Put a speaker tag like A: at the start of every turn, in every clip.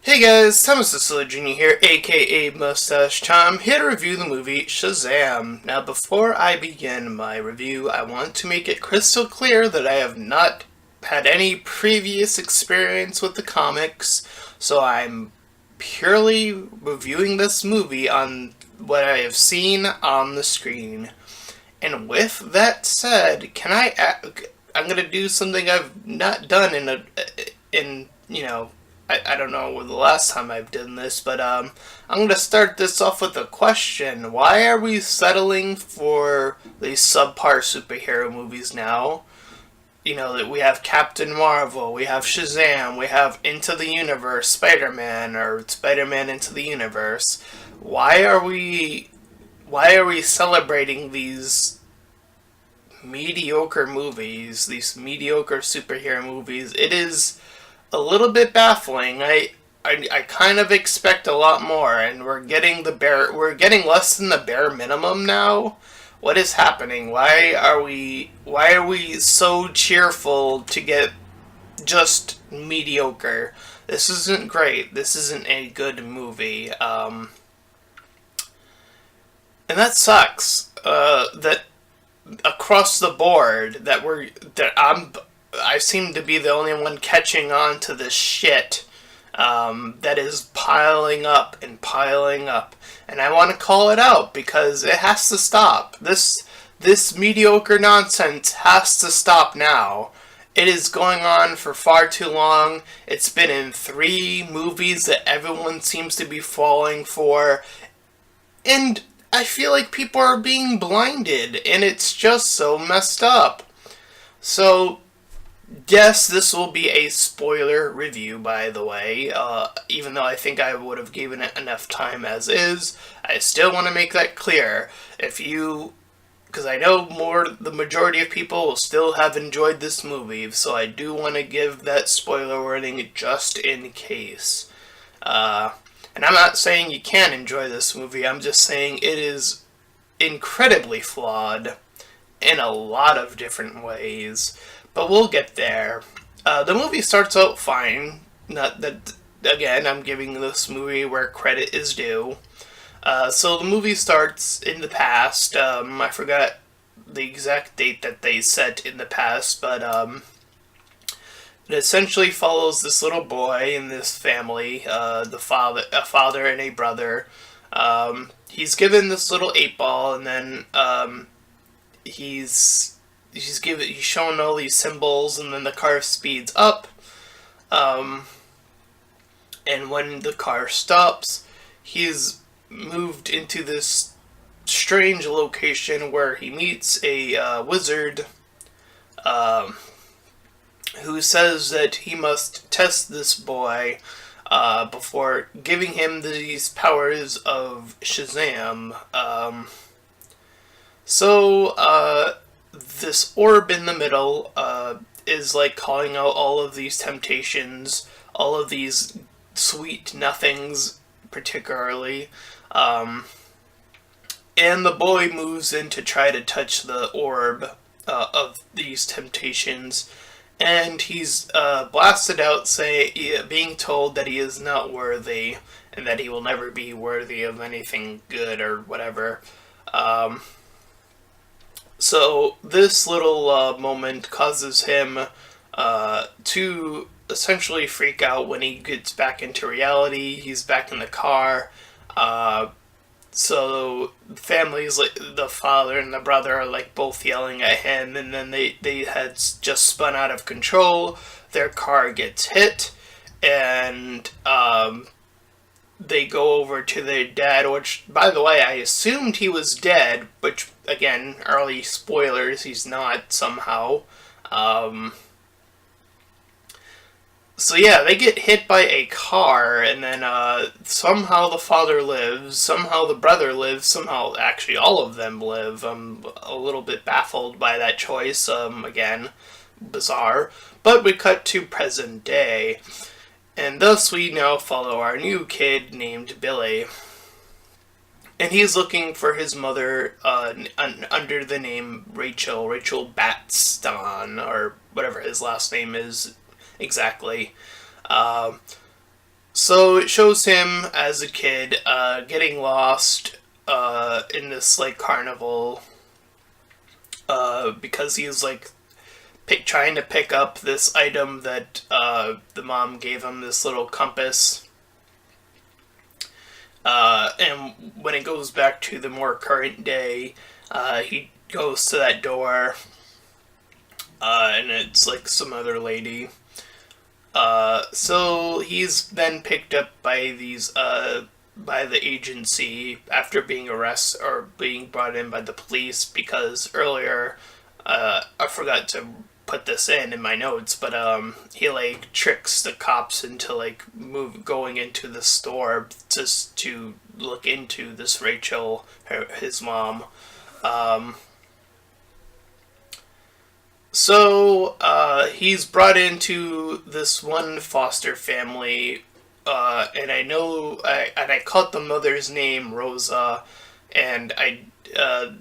A: Hey guys, Thomas the Jr. here, aka Mustached. I'm here to review the movie Shazam. Now, before I begin my review, I want to make it crystal clear that I have not had any previous experience with the comics, so I'm purely reviewing this movie on what I have seen on the screen. And with that said, I'm gonna do something I've not done I don't know the last time I've done this, but I'm gonna start this off with a question. Why are we settling for these subpar superhero movies now? You know, that we have Captain Marvel, we have Shazam, we have Into the Universe, Spider-Man, or Spider-Man Into the Universe. Why are we why are we celebrating these mediocre movies, these mediocre superhero movies? It is a little bit baffling. I kind of expect a lot more, and we're getting less than the bare minimum now. What is happening? Why are we so cheerful to get just mediocre? This isn't great. This isn't a good movie. And that sucks. That across the board I seem to be the only one catching on to this shit that is piling up and piling up, and I want to call it out because it has to stop. This mediocre nonsense has to stop now. It is going on for far too long. It's been in 3 movies that everyone seems to be falling for, and I feel like people are being blinded, and it's just so messed up. So, yes, this will be a spoiler review, by the way. Even though I think I would have given it enough time as is, I still want to make that clear. Because I know the majority of people will still have enjoyed this movie, so I do want to give that spoiler warning just in case. And I'm not saying you can't enjoy this movie, I'm just saying it is incredibly flawed in a lot of different ways. But we'll get there. The movie starts out fine. Not that, again, I'm giving this movie where credit is due. So the movie starts in the past. I forgot the exact date that they set in the past, but it essentially follows this little boy and this family, a father and a brother. He's given this little 8 ball, and then he's shown all these symbols, and then the car speeds up. Um, and when the car stops, he's moved into this strange location where he meets a wizard. Um, who says that he must test this boy before giving him these powers of Shazam. This orb in the middle is like calling out all of these temptations, all of these sweet nothings, particularly. And the boy moves in to try to touch the orb of these temptations, and he's blasted out, being told that he is not worthy and that he will never be worthy of anything good or whatever. Um, so this little moment causes him to essentially freak out when he gets back into reality. He's back in the car. So families, like the father and the brother, are like both yelling at him, and then they had just spun out of control. Their car gets hit, and they go over to their dad, which, by the way, I assumed he was dead, which, again, early spoilers, he's not somehow. Um, so yeah, they get hit by a car, and then somehow the father lives, somehow the brother lives, somehow actually all of them live. I'm a little bit baffled by that choice. Again, bizarre. But we cut to present day, and thus we now follow our new kid named Billy. And he's looking for his mother under the name Rachel Batston, or whatever his last name is exactly. Uh, So it shows him as a kid getting lost in this like carnival because he's like trying to pick up this item that the mom gave him, this little compass. And when it goes back to the more current day, he goes to that door, and it's like some other lady. So he's then picked up by by the agency after being arrested or being brought in by the police because earlier, I forgot to put this in my notes, but he like tricks the cops into like going into the store just to look into this Rachel, his mom. So he's brought into this one foster family, and I caught the mother's name Rosa, and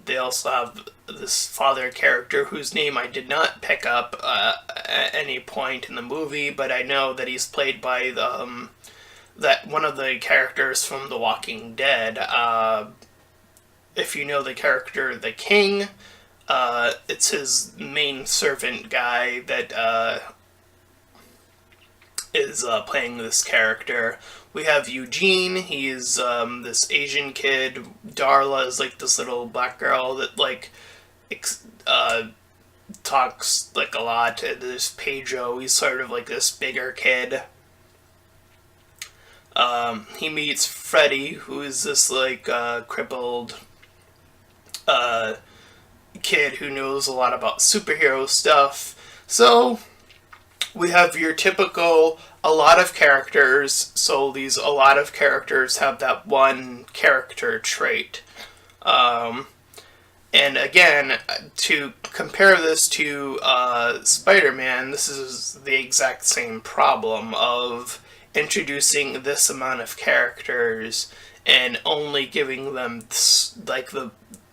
A: they also have this father character whose name I did not pick up at any point in the movie, but I know that he's played by that one of the characters from The Walking Dead. If you know the character The King, it's his main servant guy that is playing this character. We have Eugene. He's this Asian kid. Darla is like this little black girl that like talks like a lot. And there's Pedro. He's sort of like this bigger kid. He meets Freddy, who is this like crippled kid who knows a lot about superhero stuff. So we have your typical a lot of characters. So these a lot of characters have that one character trait. And again, to compare this to Spider-Man, this is the exact same problem of introducing this amount of characters and only giving them like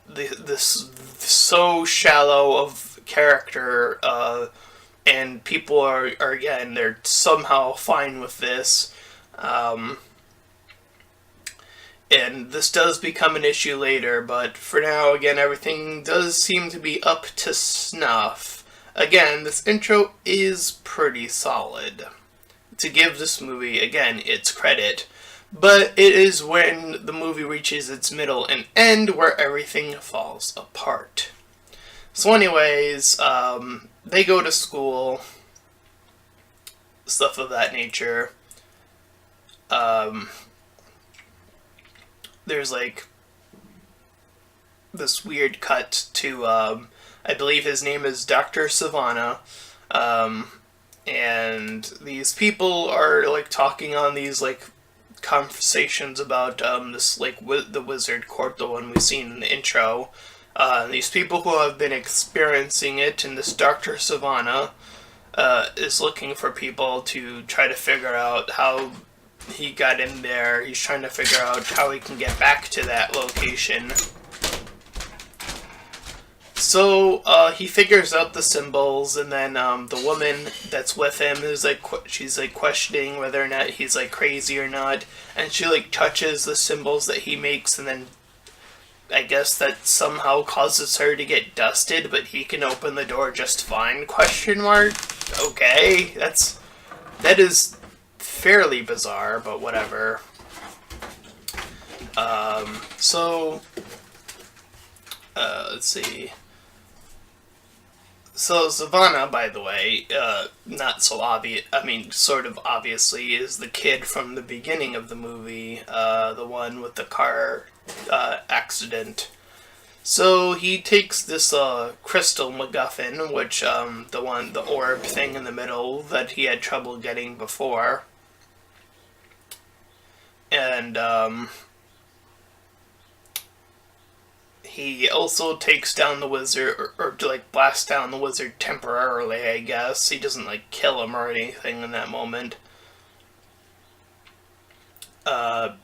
A: this so shallow of character, and people are again, they're somehow fine with this, and this does become an issue later, but for now, again, everything does seem to be up to snuff. Again, this intro is pretty solid. To give this movie, again, its credit, but it is when the movie reaches its middle and end where everything falls apart. So anyways, they go to school, stuff of that nature. There's like this weird cut to, I believe his name is Dr. Savannah, and these people are like talking on these like conversations about this like the wizard court, the one we've seen in the intro. These people who have been experiencing it, and this Dr. Savannah is looking for people to try to figure out how he got in there. He's trying to figure out how he can get back to that location. So he figures out the symbols, and then the woman that's with him is like she's like questioning whether or not he's like crazy or not, and she like touches the symbols that he makes, and then I guess that somehow causes her to get dusted, but he can open the door just fine? Question mark. Okay, that is fairly bizarre, but whatever. Let's see. So Savannah, by the way, not so obvious, I mean, sort of obviously, is the kid from the beginning of the movie, the one with the car accident. So he takes this crystal MacGuffin, which the orb thing in the middle that he had trouble getting before, and he also takes down the wizard, or like blasts down the wizard temporarily, I guess. He doesn't like kill him or anything in that moment.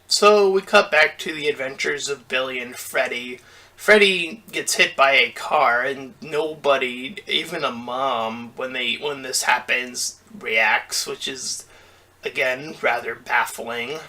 A: So we cut back to the adventures of Billy and Freddy. Freddy gets hit by a car, and nobody, even a mom, when this happens, reacts, which is again, rather baffling.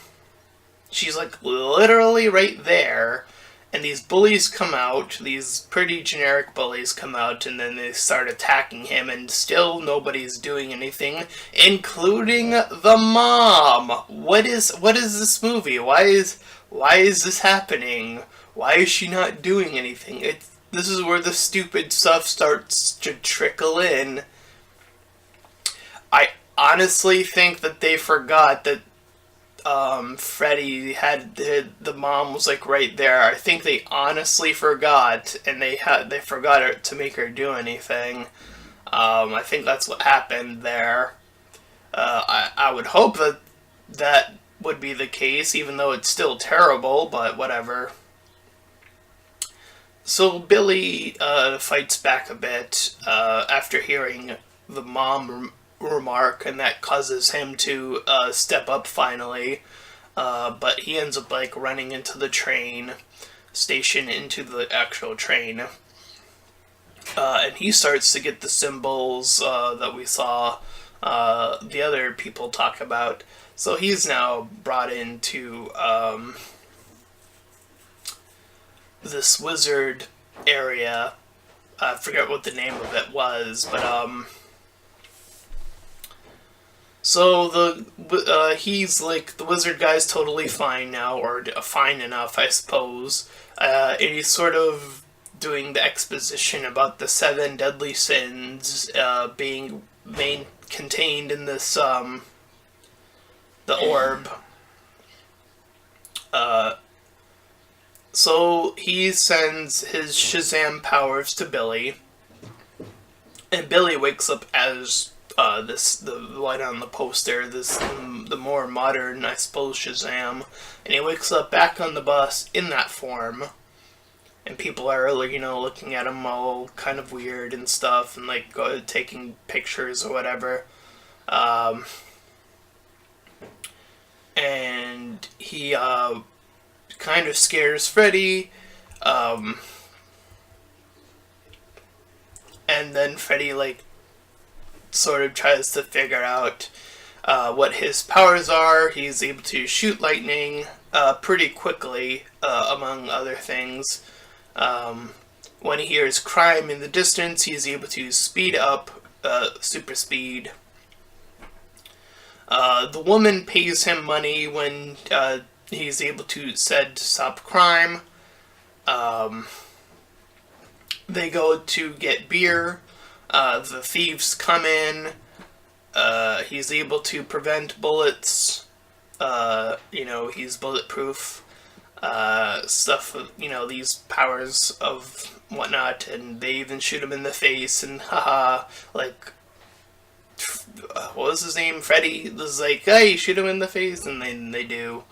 A: She's like literally right there, and these bullies come out, these pretty generic bullies come out, and then they start attacking him, and still nobody's doing anything, including the mom. What is this movie? Why is this happening? Why is she not doing anything? This is where the stupid stuff starts to trickle in. I honestly think that they forgot that Freddy had the mom was like right there. I think they honestly forgot, and they forgot her to make her do anything. I think that's what happened there. I would hope that would be the case, even though it's still terrible. But whatever. So Billy fights back a bit after hearing the mom remark, and that causes him to step up finally. But he ends up like running into the train station, into the actual train. And he starts to get the symbols that we saw the other people talk about. So he's now brought into this wizard area. I forget what the name of it was, but so he's like, the wizard guy's totally fine now, or fine enough, I suppose. And he's sort of doing the exposition about the 7 deadly sins being contained in this the orb. So he sends his Shazam powers to Billy, and Billy wakes up as the one on the poster, the more modern, I suppose, Shazam, and he wakes up back on the bus in that form, and people are, looking at him all kind of weird and stuff, and like taking pictures or whatever, and he kind of scares Freddy, and then Freddy sort of tries to figure out what his powers are. He's able to shoot lightning pretty quickly, among other things. When he hears crime in the distance, he's able to speed up, super speed. The woman pays him money when he's able to stop crime. They go to get beer. The thieves come in. He's able to prevent bullets. He's bulletproof. Stuff, these powers of whatnot, and they even shoot him in the face, and haha, what was his name? Freddy was like, hey, shoot him in the face, and then they do.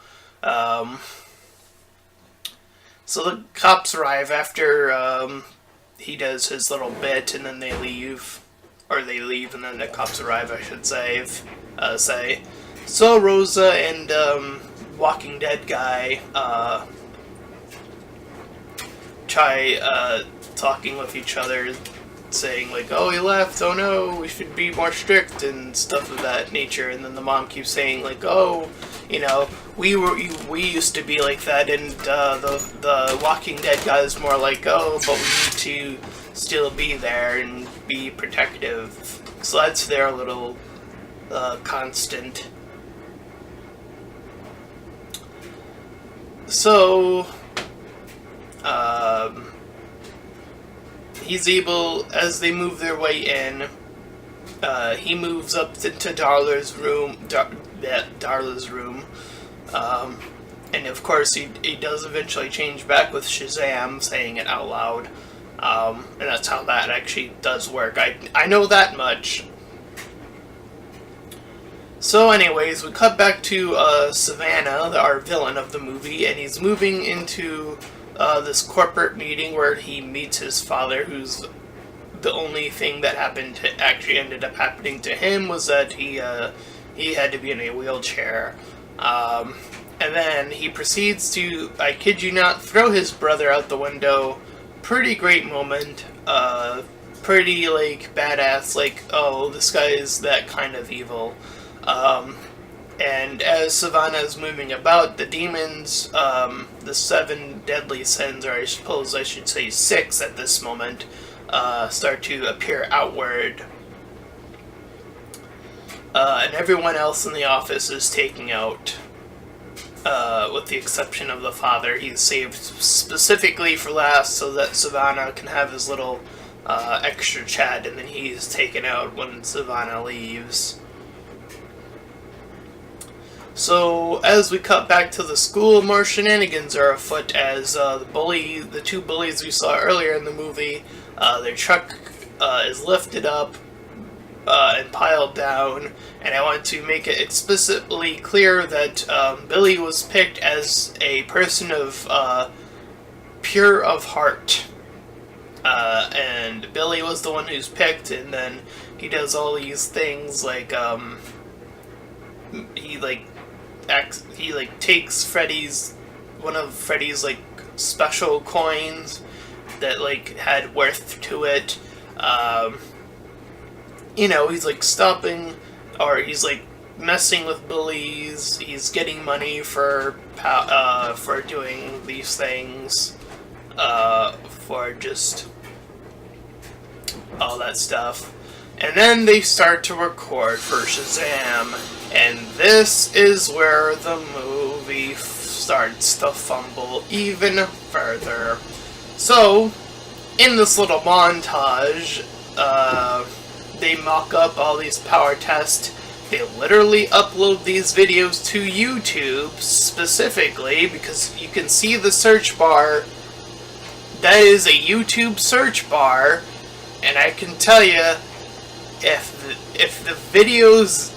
A: So the cops arrive after he does his little bit, and then they leave. Or they leave, and then the cops arrive, I should say. So Rosa and Walking Dead guy try talking with each other, saying oh, he left, oh no, we should be more strict, and stuff of that nature. And then the mom keeps saying oh, we used to be like that, and the Walking Dead guy is more oh, but we need to still be there and be protective. So that's their little constant. So he's able, as they move their way in, he moves up into Darla's room, and of course he does eventually change back with Shazam, saying it out loud, and that's how that actually does work. I know that much. So anyways, we cut back to Savannah, our villain of the movie, and he's moving into this corporate meeting where he meets his father, who's the only thing that actually ended up happening to him was that he had to be in a wheelchair. And then he proceeds to, I kid you not, throw his brother out the window. Pretty great moment. Pretty badass, oh, this guy is that kind of evil. And as Savannah is moving about, the demons, the 7 deadly sins, or I suppose I should say 6 at this moment, start to appear outward. And everyone else in the office is taken out, with the exception of the father. He's saved specifically for last so that Savannah can have his little extra chat, and then he's taken out when Savannah leaves. So, as we cut back to the school, more shenanigans are afoot as the 2 bullies we saw earlier in the movie, their truck is lifted up and piled down, and I want to make it explicitly clear that Billy was picked as a person of pure of heart. And Billy was the one who's picked, and then he does all these things like, he takes one of Freddy's special coins that had worth to it. He's stopping, or he's messing with bullies. He's getting money for doing these things, for just all that stuff. And then they start to record for Shazam, and this is where the movie starts to fumble even further. So, in this little montage, they mock up all these power tests. They literally upload these videos to YouTube specifically because you can see the search bar. That is a YouTube search bar, and I can tell you, if the videos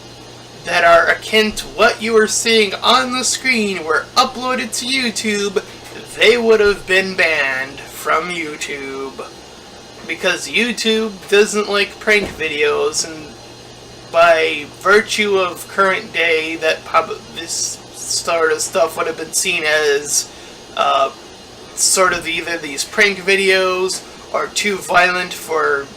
A: that are akin to what you are seeing on the screen were uploaded to YouTube, they would have been banned from YouTube. Because YouTube doesn't like prank videos, and by virtue of current day, this sort of stuff would have been seen as sort of either these prank videos or too violent for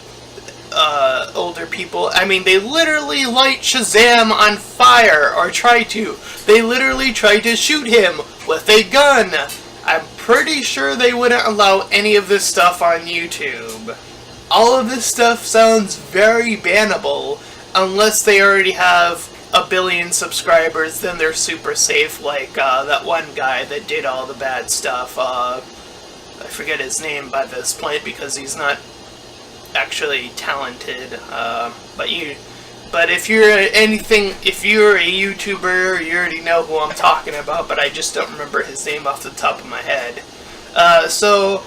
A: older people. I mean, they literally light Shazam on fire, or try to. They literally try to shoot him with a gun. I'm pretty sure they wouldn't allow any of this stuff on YouTube. All of this stuff sounds very bannable, unless they already have a billion subscribers, then they're super safe, like that one guy that did all the bad stuff. I forget his name by this point because he's not actually talented, but if you're a YouTuber, you already know who I'm talking about, but I just don't remember his name off the top of my head. So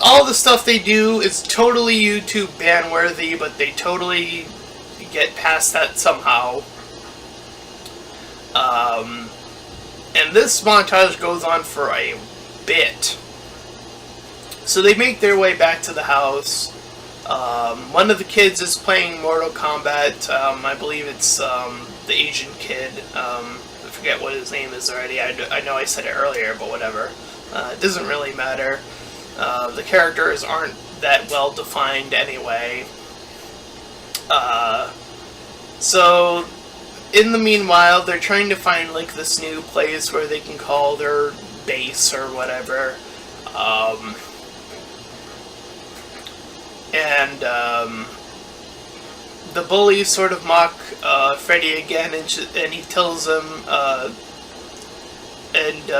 A: all the stuff they do is totally YouTube ban worthy, but they totally get past that somehow. And this montage goes on for a bit. So they make their way back to the house. One of the kids is playing Mortal Kombat. I believe it's the Asian kid. I forget what his name is already. I know I said it earlier, but whatever. It doesn't really matter. The characters aren't that well defined anyway. So, in the meanwhile, they're trying to find this new place where they can call their base or whatever. And the bullies sort of mock Freddy again, and he tells them,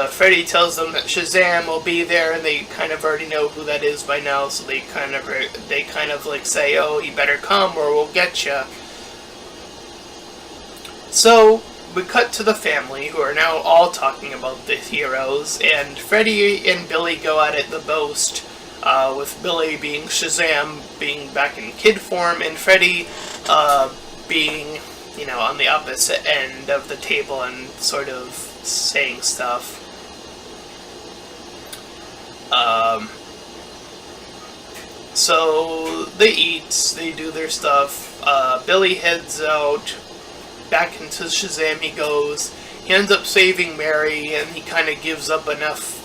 A: Freddy tells them that Shazam will be there, and they kind of already know who that is by now, so they kind of say, "Oh, he better come or we'll get ya." So we cut to the family, who are now all talking about the heroes, and Freddy and Billy go at it the most. With Billy being Shazam, being back in kid form, and Freddy being, on the opposite end of the table and sort of saying stuff. So they eat, they do their stuff. Billy heads out, back into Shazam he goes. He ends up saving Mary, and he kind of gives up enough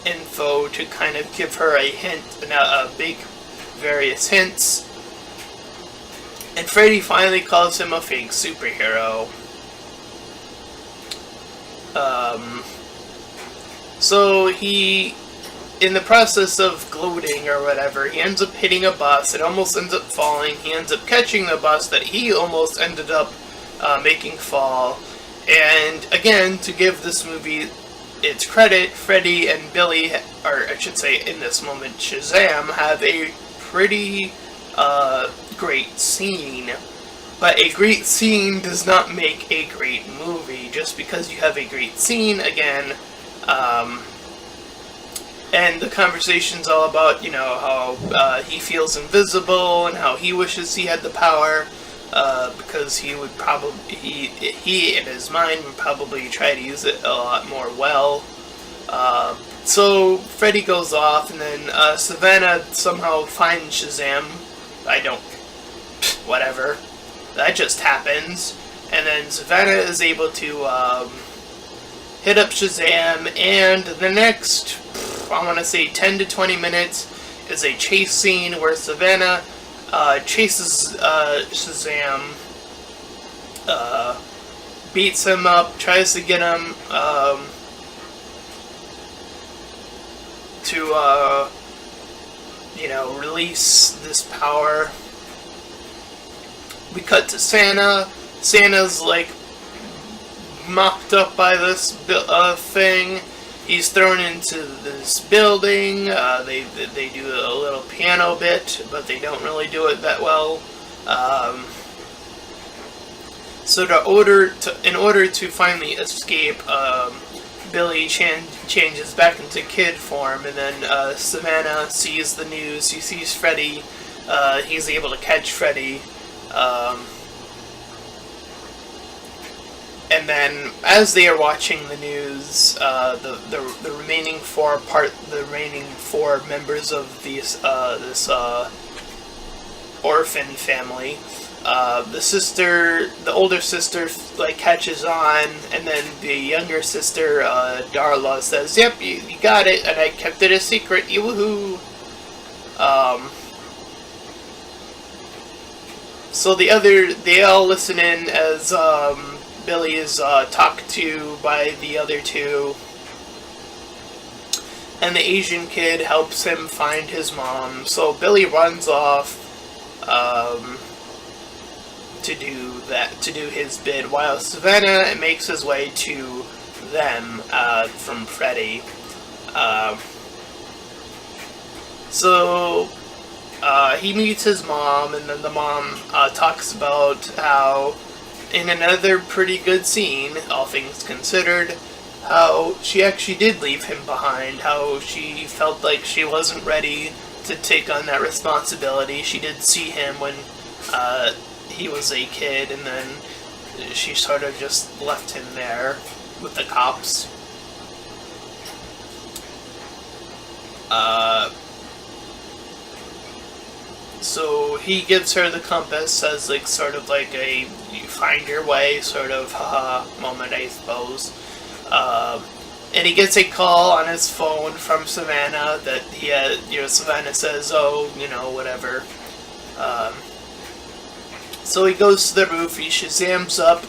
A: info to kind of give her a hint, various hints. And Freddy finally calls him a fake superhero. Um, so he, in the process of gloating or whatever, he ends up hitting a bus. It almost ends up falling. He ends up catching the bus that he almost ended up making fall. And again, to give this movie its credit, Freddy and Billy, or I should say in this moment, Shazam, have a pretty great scene. But a great scene does not make a great movie. Just because you have a great scene, again, and the conversation's all about, how he feels invisible and how he wishes he had the power, because he would probably, he in his mind would probably try to use it a lot more well. So Freddy goes off, and then Savannah somehow finds Shazam. Whatever. That just happens. And then Savannah is able to hit up Shazam, and the next, I want to say 10 to 20 minutes is a chase scene where Savannah chases Shazam, beats him up, tries to get him to, release this power. We cut to Santa. Santa's like mopped up by this thing. He's thrown into this building. They do a little piano bit, but they don't really do it that well. So in order to finally escape, Billy changes back into kid form, and then Savannah sees the news. He sees Freddy. He's able to catch Freddy. And then, as they are watching the news, the remaining four members of this orphan family, the older sister catches on, and then the younger sister, Darla, says, "Yep, you got it, and I kept it a secret. Woohoo!" So they all listen in as Billy is talked to by the other two, and the Asian kid helps him find his mom. So Billy runs off to do his bid, while Savannah makes his way to them from Freddy. So he meets his mom, and then the mom talks about how, in another pretty good scene, all things considered, how she actually did leave him behind, how she felt like she wasn't ready to take on that responsibility. She did see him when he was a kid, and then she sort of just left him there with the cops. So he gives her the compass as sort of like a you find your way sort of haha moment, I suppose. And he gets a call on his phone from Savannah that Savannah says, "Oh, whatever." So he goes to the roof, he Shazams up,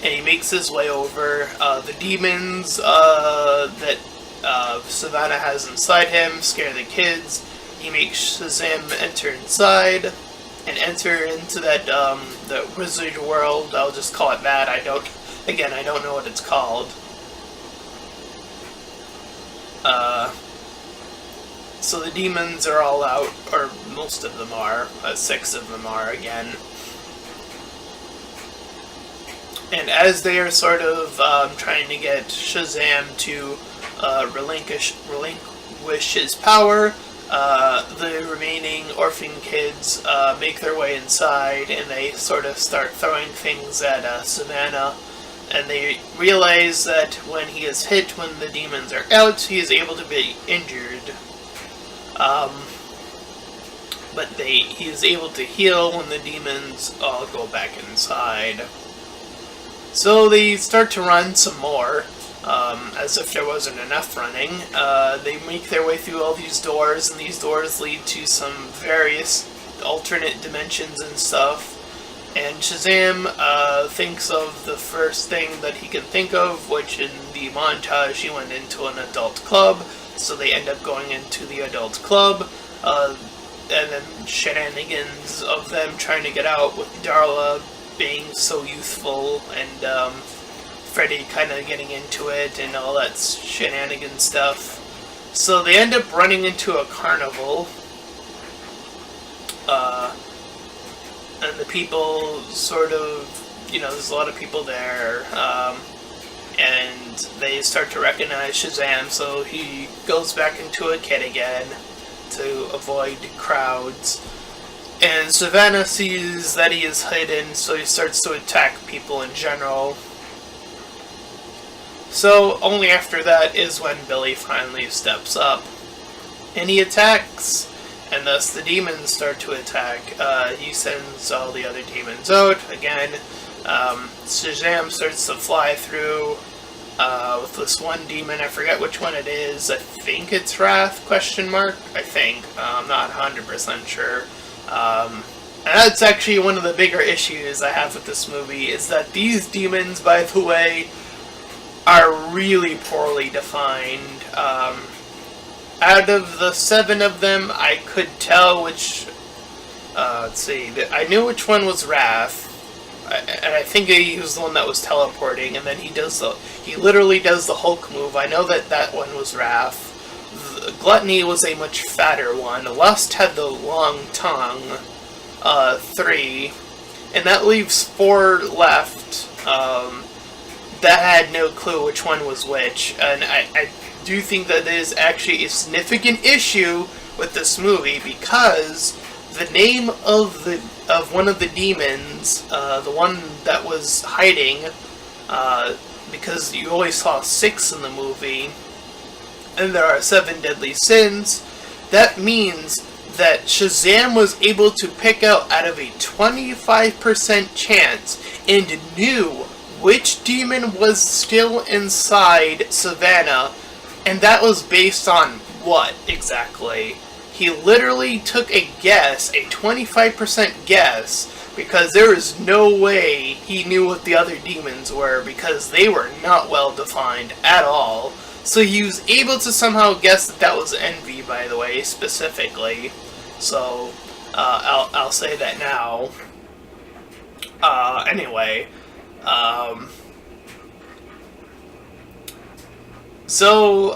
A: and he makes his way over. The demons that Savannah has inside him scare the kids. He makes Shazam enter inside and enter into that the wizard world. I'll just call it that. I don't know what it's called. So the demons are all out, or most of them are. 6 of them are again. And as they are sort of trying to get Shazam to relinquish his power, the remaining orphan kids make their way inside, and they sort of start throwing things at Savannah. And they realize that when he is hit, when the demons are out, he is able to be injured. But he is able to heal when the demons all go back inside. So they start to run some more, as if there wasn't enough running. They make their way through all these doors, and these doors lead to some various alternate dimensions and stuff. And Shazam thinks of the first thing that he can think of, which in the montage he went into an adult club, so they end up going into the adult club, and then shenanigans of them trying to get out with Darla being so youthful, and Freddy kind of getting into it, and all that shenanigan stuff. So they end up running into a carnival, and the people sort of, there's a lot of people there, and they start to recognize Shazam, so he goes back into a kid again to avoid crowds. And Savannah sees that he is hidden, so he starts to attack people in general. So only after that is when Billy finally steps up, and he attacks. And thus the demons start to attack. He sends all the other demons out. Again, Shazam starts to fly through with this one demon. I forget which one it is. I think it's Wrath, question mark? I think. I'm not 100% sure. And that's actually one of the bigger issues I have with this movie, is that these demons, by the way, are really poorly defined. Out of the 7 of them, I could tell which, let's see, I knew which one was Wrath, and I think he was the one that was teleporting, and then he literally does the Hulk move. I know that one was Wrath. Gluttony was a much fatter one. Lust had the long tongue, 3, and that leaves 4 left, that had no clue which one was which, and I do think that is actually a significant issue with this movie, because the name of one of the demons, the one that was hiding, because you only saw 6 in the movie, and there are 7 deadly sins, that means that Shazam was able to pick out of a 25% chance and knew which demon was still inside Savannah. And that was based on what, exactly? He literally took a guess, a 25% guess, because there is no way he knew what the other demons were, because they were not well defined at all. So he was able to somehow guess that was Envy, by the way, specifically. So, I'll say that now. Anyway, so,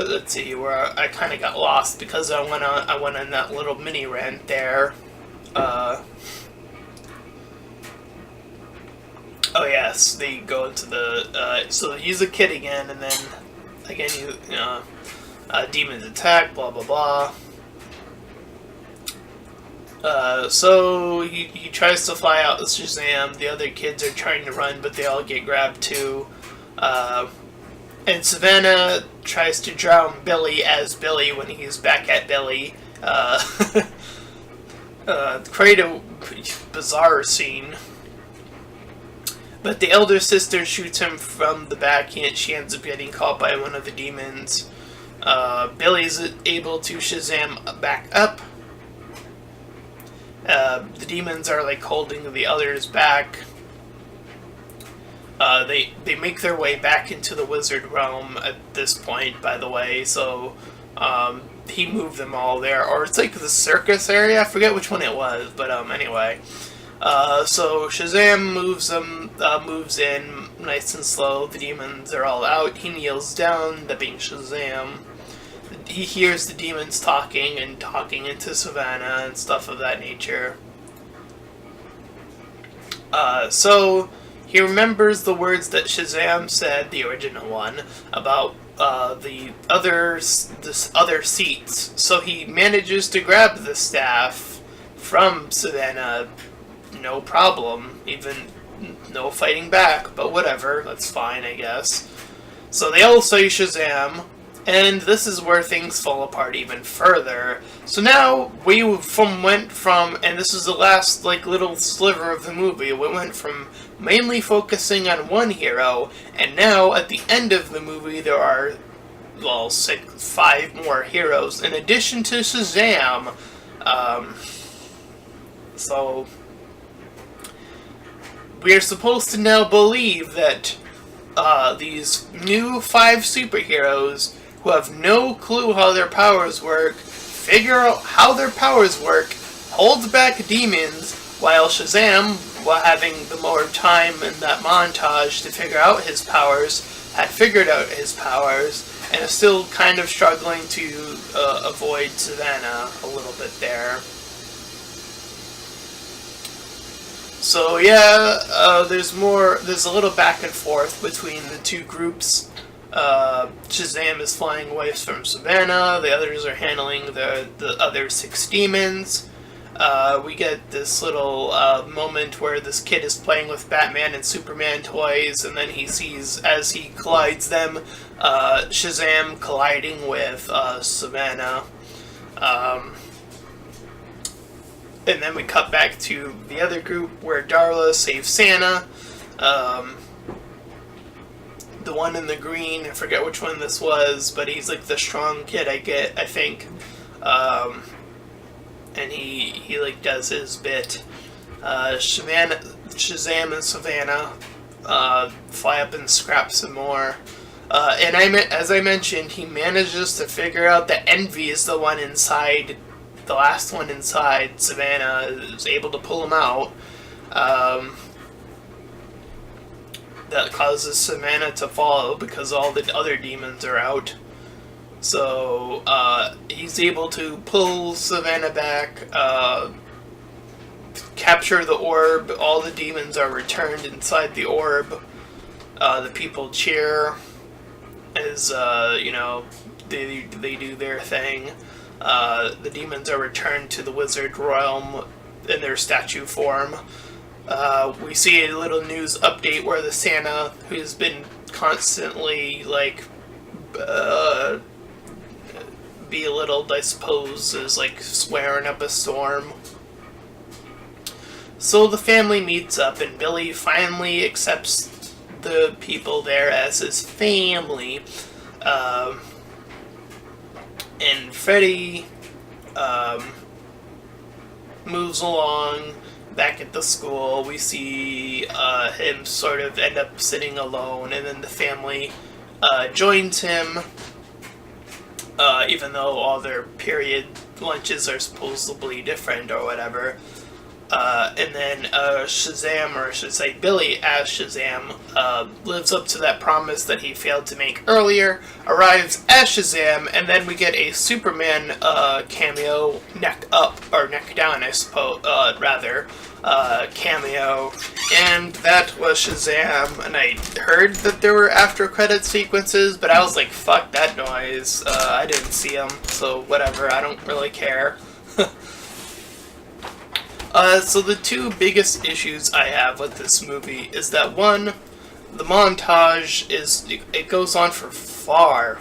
A: let's see, where I kind of got lost because I went on that little mini rant there. Oh yes, they go into the, so they use a kid again, and then, again, demons attack, blah blah blah. So he tries to fly out with Shazam, the other kids are trying to run, but they all get grabbed too. And Savannah tries to drown Billy as Billy when he's back at Billy. Quite a bizarre scene. But the elder sister shoots him from the back, and she ends up getting caught by one of the demons. Billy's able to Shazam back up. The demons are like holding the others back. They make their way back into the wizard realm at this point, by the way, so he moved them all there. Or it's like the circus area, I forget which one it was, but anyway. So Shazam moves in nice and slow. The demons are all out. He kneels down, that being Shazam. He hears the demons talking into Savannah and stuff of that nature. So he remembers the words that Shazam said, the original one, about the other seats. So he manages to grab the staff from Savannah, no problem, even no fighting back, but whatever, that's fine, I guess. So they all say Shazam, and this is where things fall apart even further. So now we went from, and this is the last like little sliver of the movie, we went from mainly focusing on one hero, and now at the end of the movie there are, well, 5 more heroes in addition to Shazam. So we are supposed to now believe that these new 5 superheroes who have no clue how their powers work figure out how their powers work, hold back demons, while Shazam, while having the more time in that montage to figure out his powers, had figured out his powers, and is still kind of struggling to avoid Savannah a little bit there. So yeah, there's a little back and forth between the two groups. Shazam is flying away from Savannah, the others are handling the other 6 demons. We get this little moment where this kid is playing with Batman and Superman toys, and then he sees, as he collides them, Shazam colliding with Savannah. And then we cut back to the other group where Darla saves Santa. The one in the green, I forget which one this was, but he's like the strong kid I think. And he like does his bit. Shazam and Savannah fly up and scrap some more. And as I mentioned, he manages to figure out that Envy is the one inside, the last one inside Savannah, is able to pull him out. That causes Savannah to follow because all the other demons are out. So he's able to pull Savannah back, capture the orb. All the demons are returned inside the orb. The people cheer as they do their thing. The demons are returned to the wizard realm in their statue form. We see a little news update where the Santa, who's been constantly belittled, I suppose, is swearing up a storm. So the family meets up, and Billy finally accepts the people there as his family. And Freddy moves along back at the school. We see him sort of end up sitting alone, and then the family joins him, even though all their period lunches are supposedly different or whatever. And then Shazam, or I should say Billy as Shazam, lives up to that promise that he failed to make earlier, arrives as Shazam, and then we get a Superman cameo, neck up, or neck down, I suppose, cameo, and that was Shazam. And I heard that there were after credit sequences, but I was like, fuck that noise. I didn't see them, so whatever, I don't really care. So the two biggest issues I have with this movie is that, one, the montage it goes on for far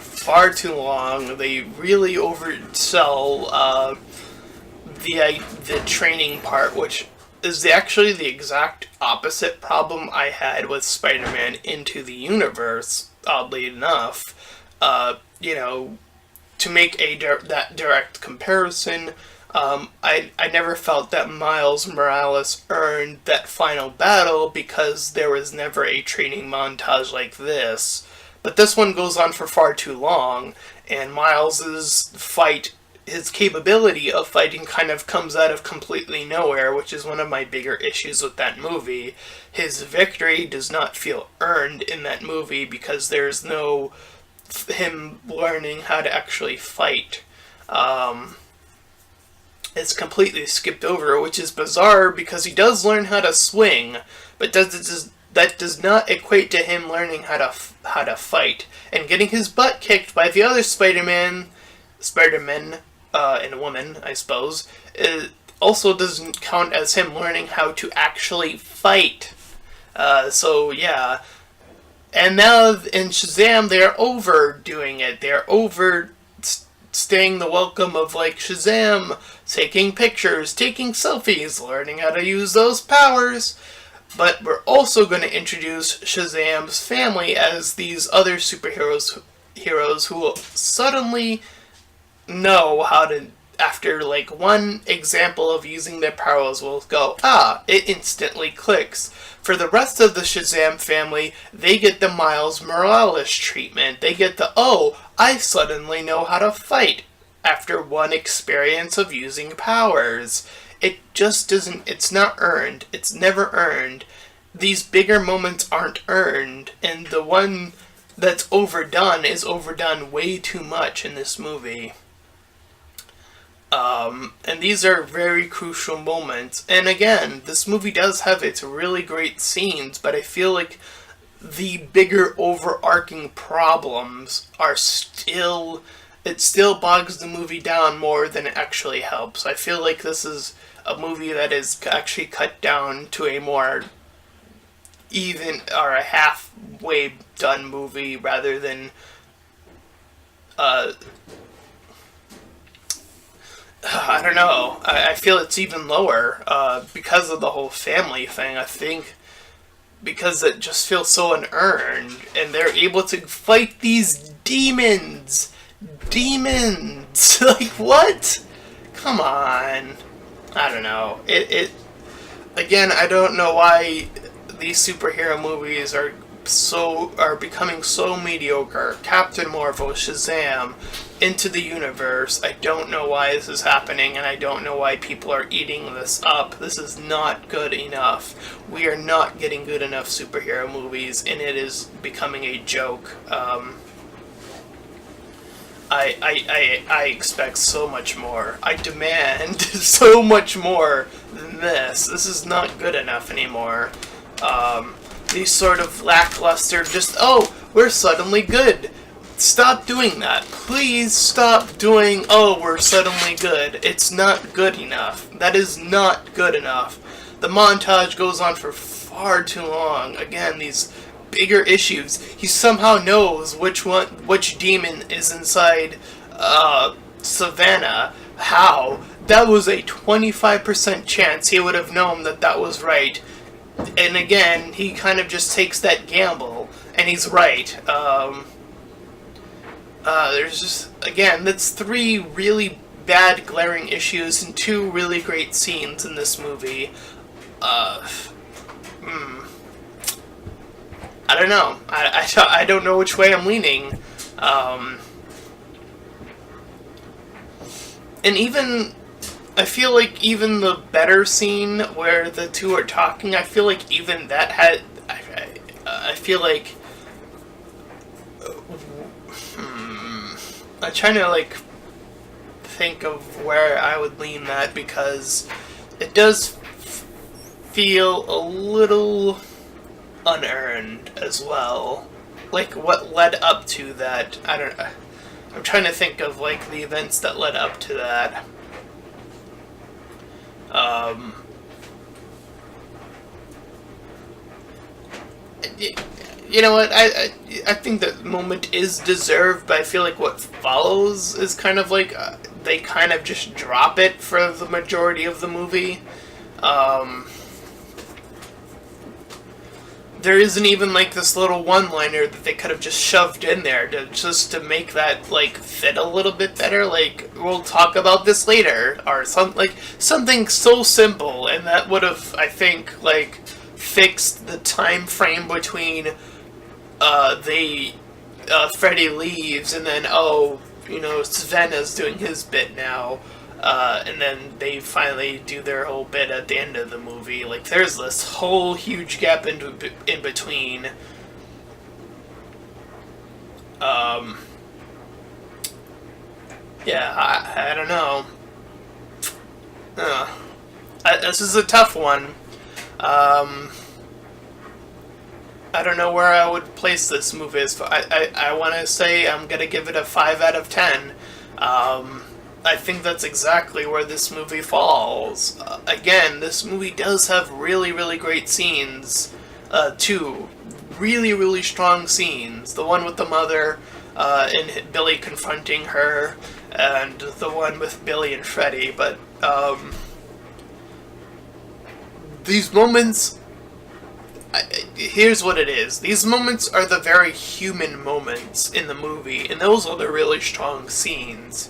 A: too long. They really oversell the training part, which is actually the exact opposite problem I had with Spider-Man Into the Universe, oddly enough. To make that direct comparison, I never felt that Miles Morales earned that final battle because there was never a training montage like this. But this one goes on for far too long, and Miles's fight, his capability of fighting kind of comes out of completely nowhere, which is one of my bigger issues with that movie. His victory does not feel earned in that movie because there's no him learning how to actually fight. It's completely skipped over, which is bizarre because he does learn how to swing, but that does not equate to him learning how to fight. And getting his butt kicked by the other Spider-Men, and a woman, I suppose, it also doesn't count as him learning how to actually fight. So yeah. And now in Shazam, they're overdoing it. They're overstaying the welcome of Shazam taking pictures, taking selfies, learning how to use those powers. But we're also going to introduce Shazam's family as these other heroes who will suddenly know how to after like one example of using their powers will go, it instantly clicks. For the rest of the Shazam family, they get the Miles Morales treatment. They get the, I suddenly know how to fight after one experience of using powers. It just doesn't, it's not earned. It's never earned. These bigger moments aren't earned, and the one that's overdone is overdone way too much in this movie. And these are very crucial moments. And again, this movie does have its really great scenes, but I feel like the bigger overarching problems are still... It still bogs the movie down more than it actually helps. I feel like this is a movie that is actually cut down to a more even, or a halfway done movie, rather than I don't know. I feel it's even lower because of the whole family thing. I think because it just feels so unearned, and they're able to fight these demons. Demons! Like, what? Come on. I don't know. Again, I don't know why these superhero movies are becoming so mediocre. Captain Marvel, Shazam, Into the Universe. I don't know why this is happening, and I don't know why people are eating this up. This is not good enough. We are not getting good enough superhero movies, and it is becoming a joke. I expect so much more. I demand so much more than this. This is not good enough anymore. These sort of lackluster, just, we're suddenly good. Stop doing that. Please stop doing, we're suddenly good. It's not good enough. That is not good enough. The montage goes on for far too long. Again, these bigger issues. He somehow knows which demon is inside Savannah. How? That was a 25% chance he would have known that was right. And again, he kind of just takes that gamble, and he's right. There's just, again, that's 3 really bad glaring issues and 2 really great scenes in this movie. I don't know. I don't know which way I'm leaning. And even... I feel like even the better scene where the two are talking, I feel like even that had... I feel like... I'm trying to, like, think of where I would lean that, because it does feel a little unearned as well. Like, what led up to that, I don't know. I'm trying to think of, like, the events that led up to that. You know what, I think that moment is deserved, but I feel like what follows is kind of like, they kind of just drop it for the majority of the movie. There isn't even, like, this little one-liner that they could have just shoved in there to make that, like, fit a little bit better. Like, we'll talk about this later, or something so simple, and that would have, I think, like, fixed the time frame between Freddy leaves, and then, Savannah's doing his bit now. And then they finally do their whole bit at the end of the movie. Like, there's this whole huge gap in between. Yeah, I don't know. This is a tough one. I don't know where I would place this movie. I want to say I'm going to give it a 5 out of 10. I think that's exactly where this movie falls. Again, this movie does have really, really great scenes. 2 really, really strong scenes. The one with the mother and Billy confronting her, and the one with Billy and Freddy. But these moments... here's what it is. These moments are the very human moments in the movie, and those are the really strong scenes.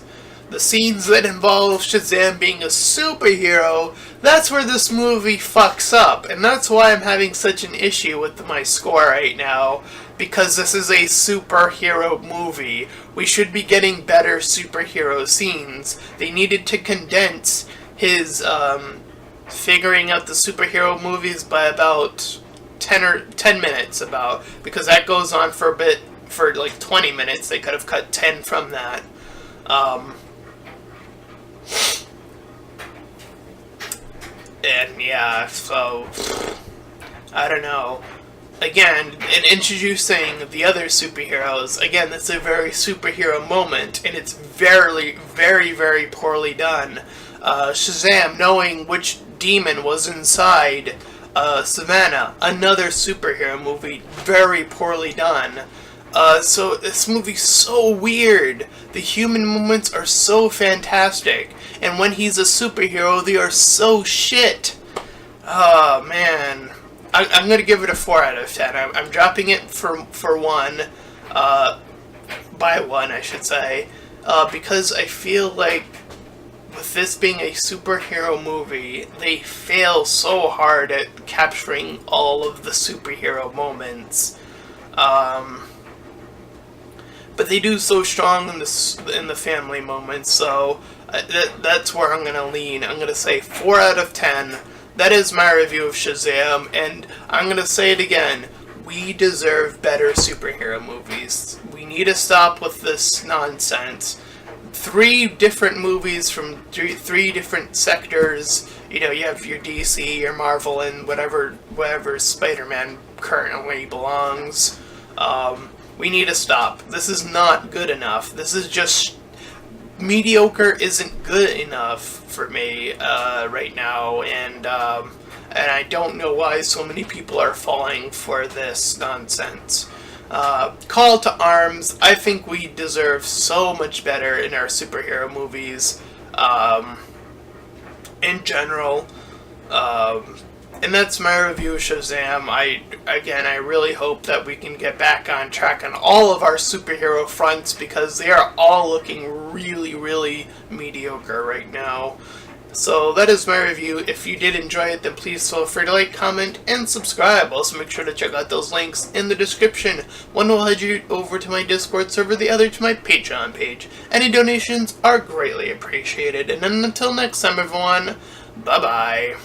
A: The scenes that involve Shazam being a superhero, that's where this movie fucks up. And that's why I'm having such an issue with my score right now. Because this is a superhero movie. We should be getting better superhero scenes. They needed to condense his figuring out the superhero movies by about 10 minutes about, because that goes on for a bit, for like 20 minutes. They could have cut 10 from that. And yeah, so I don't know. Again, in introducing the other superheroes, again, that's a very superhero moment, and it's very, very, very poorly done. Shazam knowing which demon was inside Savannah, another superhero movie, very poorly done. So this movie's so weird. The human moments are so fantastic, and when he's a superhero, they are so shit. Oh man, I'm gonna give it a 4 out of 10. I'm dropping it for 1, by 1 I should say, because I feel like with this being a superhero movie, they fail so hard at capturing all of the superhero moments. But they do so strong in the family moments, so that's where I'm gonna lean. I'm gonna say 4 out of 10. That is my review of Shazam, and I'm gonna say it again. We deserve better superhero movies. We need to stop with this nonsense. 3 different movies from 3 different sectors. You know, you have your DC, your Marvel, and whatever Spider-Man currently belongs. We need to stop. This is not good enough. This is just mediocre. Isn't good enough for me right now, and I don't know why so many people are falling for this nonsense. Call to arms. I think we deserve so much better in our superhero movies, in general. And that's my review of Shazam. I really hope that we can get back on track on all of our superhero fronts, because they are all looking really, really mediocre right now. So that is my review. If you did enjoy it, then please feel free to like, comment, and subscribe. Also make sure to check out those links in the description. One will head you over to my Discord server, the other to my Patreon page. Any donations are greatly appreciated. And then until next time, everyone, bye-bye.